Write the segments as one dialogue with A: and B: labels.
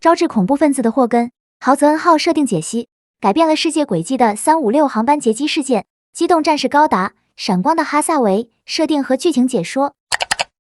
A: 招致恐怖分子的祸根。豪泽恩号设定解析：改变了世界轨迹的356航班劫机事件，机动战士高达、闪光的哈萨维设定和剧情解说。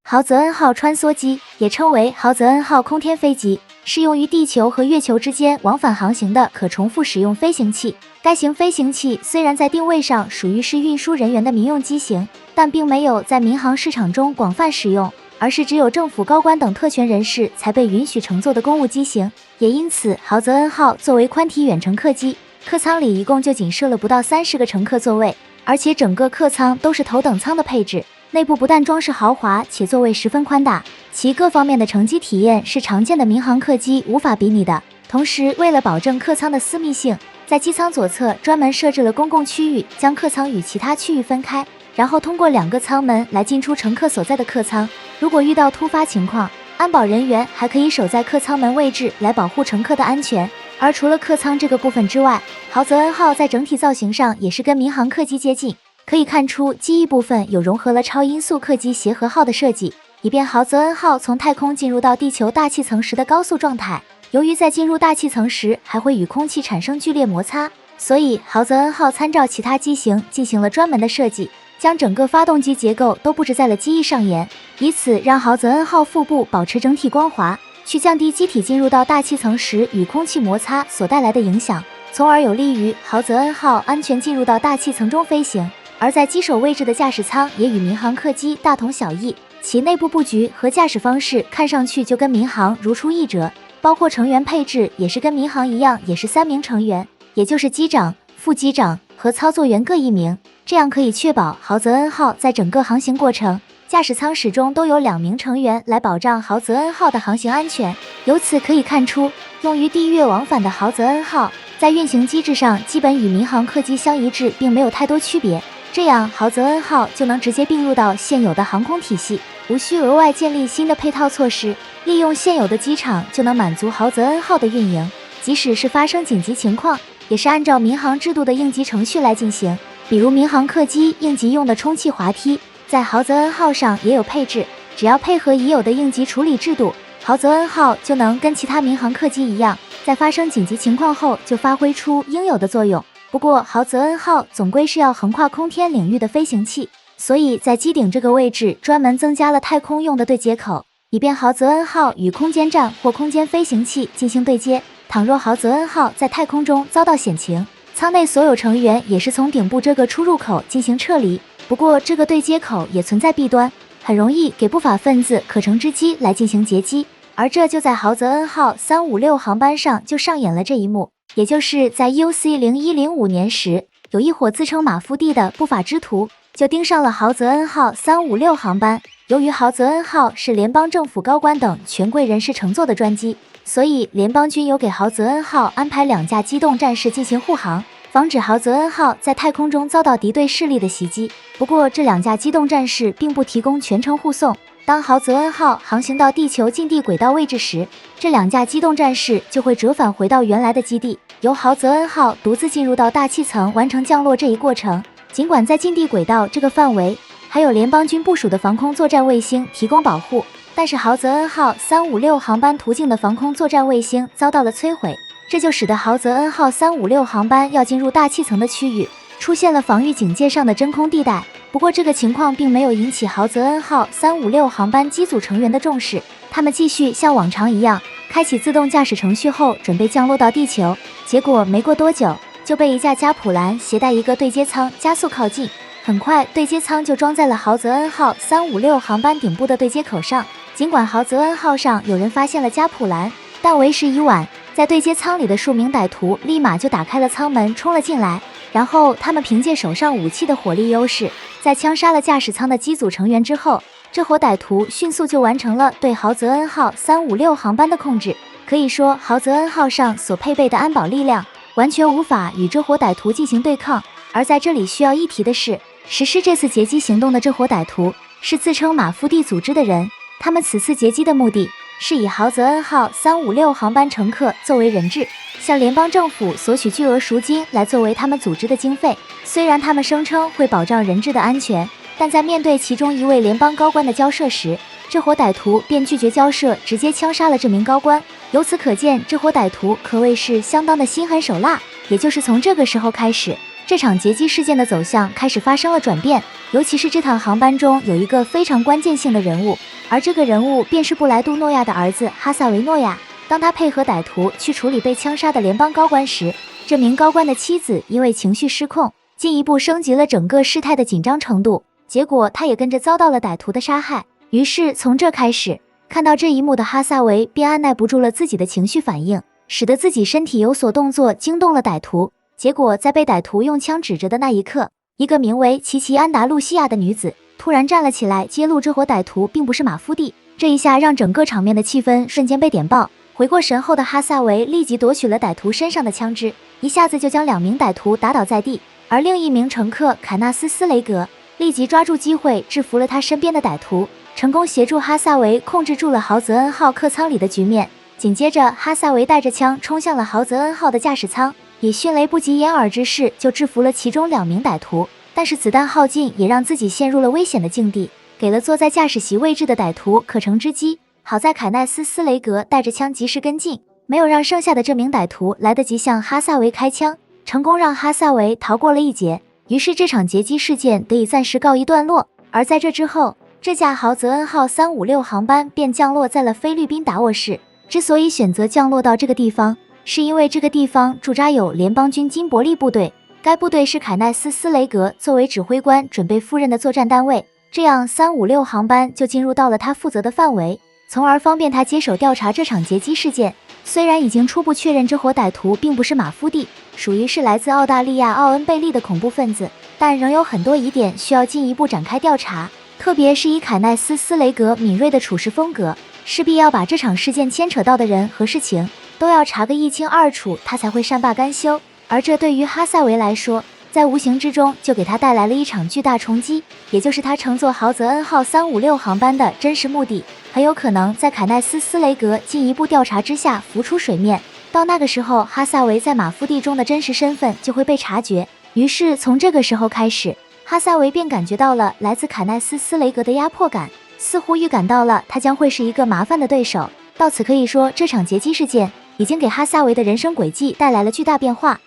A: 豪泽恩号穿梭机也称为豪泽恩号空天飞机，是用于地球和月球之间往返航行的可重复使用飞行器。该型飞行器虽然在定位上属于是运输人员的民用机型，但并没有在民航市场中广泛使用，而是只有政府高官等特权人士才被允许乘坐的公务机型。也因此，豪泽恩号作为宽体远程客机，客舱里一共就仅设了不到30个乘客座位，而且整个客舱都是头等舱的配置。内部不但装饰豪华，且座位十分宽大，其各方面的乘机体验是常见的民航客机无法比拟的。同时，为了保证客舱的私密性，在机舱左侧专门设置了公共区域，将客舱与其他区域分开，然后通过2个舱门来进出乘客所在的客舱。如果遇到突发情况，安保人员还可以守在客舱门位置来保护乘客的安全。而除了客舱这个部分之外，豪泽恩号在整体造型上也是跟民航客机接近。可以看出，机翼部分有融合了超音速客机协和号的设计，以便豪泽恩号从太空进入到地球大气层时的高速状态。由于在进入大气层时还会与空气产生剧烈摩擦，所以豪泽恩号参照其他机型进行了专门的设计，将整个发动机结构都布置在了机翼上沿，以此让豪泽恩号腹部保持整体光滑，去降低机体进入到大气层时与空气摩擦所带来的影响，从而有利于豪泽恩号安全进入到大气层中飞行。而在机首位置的驾驶舱也与民航客机大同小异，其内部布局和驾驶方式看上去就跟民航如出一辙，包括成员配置也是跟民航一样，也是3名成员，也就是机长、副机长和操作员各1名，这样可以确保豪泽恩号在整个航行过程，驾驶舱始终都有2名成员来保障豪泽恩号的航行安全。由此可以看出，用于地月往返的豪泽恩号在运行机制上基本与民航客机相一致，并没有太多区别。这样，豪泽恩号就能直接并入到现有的航空体系，无需额外建立新的配套措施，利用现有的机场就能满足豪泽恩号的运营。即使是发生紧急情况，也是按照民航制度的应急程序来进行。比如民航客机应急用的充气滑梯，在豪泽恩号上也有配置，只要配合已有的应急处理制度，豪泽恩号就能跟其他民航客机一样，在发生紧急情况后就发挥出应有的作用。不过，豪泽恩号总归是要横跨空天领域的飞行器，所以在机顶这个位置专门增加了太空用的对接口，以便豪泽恩号与空间站或空间飞行器进行对接。倘若豪泽恩号在太空中遭到险情，舱内所有成员也是从顶部这个出入口进行撤离。不过，这个对接口也存在弊端，很容易给不法分子可乘之机来进行劫机，而这就在豪泽恩号356航班上就上演了这一幕。也就是在 UC0105 年时，有一伙自称马夫蒂的不法之徒就盯上了豪泽恩号356航班。由于豪泽恩号是联邦政府高官等权贵人士乘坐的专机，所以联邦军有给豪泽恩号安排2架机动战士进行护航，防止豪泽恩号在太空中遭到敌对势力的袭击。不过，这2架机动战士并不提供全程护送。当豪泽恩号航行到地球近地轨道位置时，这2架机动战士就会折返回到原来的基地，由豪泽恩号独自进入到大气层完成降落这一过程。尽管在近地轨道这个范围还有联邦军部署的防空作战卫星提供保护，但是豪泽恩号356航班途径的防空作战卫星遭到了摧毁，这就使得豪泽恩号356航班要进入大气层的区域出现了防御警戒上的真空地带。不过这个情况并没有引起豪泽恩号356航班机组成员的重视，他们继续像往常一样开启自动驾驶程序后准备降落到地球。结果没过多久就被一架加普兰携带一个对接舱加速靠近，很快对接舱就装在了豪泽恩号356航班顶部的对接口上。尽管豪泽恩号上有人发现了加普兰，但为时已晚，在对接舱里的数名歹徒立马就打开了舱门冲了进来，然后他们凭借手上武器的火力优势，在枪杀了驾驶舱的机组成员之后，这伙歹徒迅速就完成了对豪泽恩号356航班的控制。可以说，豪泽恩号上所配备的安保力量完全无法与这伙歹徒进行对抗。而在这里需要一提的是，实施这次劫机行动的这伙歹徒是自称马夫蒂组织的人，他们此次劫机的目的是以豪泽恩号356航班乘客作为人质，向联邦政府索取巨额赎金来作为他们组织的经费。虽然他们声称会保障人质的安全，但在面对其中一位联邦高官的交涉时，这伙歹徒便拒绝交涉，直接枪杀了这名高官。由此可见，这伙歹徒可谓是相当的心狠手辣。也就是从这个时候开始，这场劫机事件的走向开始发生了转变。尤其是这趟航班中有一个非常关键性的人物，而这个人物便是布莱杜诺亚的儿子哈萨维诺亚。当他配合歹徒去处理被枪杀的联邦高官时，这名高官的妻子因为情绪失控，进一步升级了整个事态的紧张程度，结果他也跟着遭到了歹徒的杀害。于是从这开始，看到这一幕的哈萨维便按耐不住了自己的情绪反应，使得自己身体有所动作，惊动了歹徒。结果在被歹徒用枪指着的那一刻，一个名为琪琪安达路西亚的女子突然站了起来，揭露这伙歹徒并不是马夫蒂。这一下让整个场面的气氛瞬间被点爆。回过神后的哈萨维立即夺取了歹徒身上的枪支，一下子就将2名歹徒打倒在地，而另一名乘客凯纳斯·斯雷格立即抓住机会制服了他身边的歹徒，成功协助哈萨维控制住了豪泽恩号客舱里的局面。紧接着，哈萨维带着枪冲向了豪泽恩号的驾驶舱，以迅雷不及掩耳之势就制服了其中2名歹徒。但是子弹耗尽也让自己陷入了危险的境地，给了坐在驾驶席位置的歹徒可乘之机。好在凯奈斯·斯雷格带着枪及时跟进，没有让剩下的这名歹徒来得及向哈萨维开枪，成功让哈萨维逃过了一劫。于是这场劫机事件得以暂时告一段落。而在这之后，这架豪泽恩号356航班便降落在了菲律宾达沃市。之所以选择降落到这个地方，是因为这个地方驻扎有联邦军金伯利部队，该部队是凯奈斯·斯雷格作为指挥官准备赴任的作战单位，这样356航班就进入到了他负责的范围，从而方便他接手调查这场劫机事件。虽然已经初步确认这伙歹徒并不是马夫蒂，属于是来自澳大利亚奥恩贝利的恐怖分子，但仍有很多疑点需要进一步展开调查，特别是以凯奈斯·斯雷格敏锐的处事风格，势必要把这场事件牵扯到的人和事情都要查个一清二楚，他才会善罢甘休。而这对于哈萨维来说，在无形之中就给他带来了一场巨大冲击，也就是他乘坐豪泽恩号356航班的真实目的，很有可能在凯奈斯·斯雷格进一步调查之下浮出水面。到那个时候，哈萨维在马夫蒂中的真实身份就会被察觉。于是从这个时候开始，哈萨维便感觉到了来自凯奈斯·斯雷格的压迫感，似乎预感到了他将会是一个麻烦的对手。到此可以说，这场劫机事件已经给哈萨维的人生轨迹带来了巨大变化。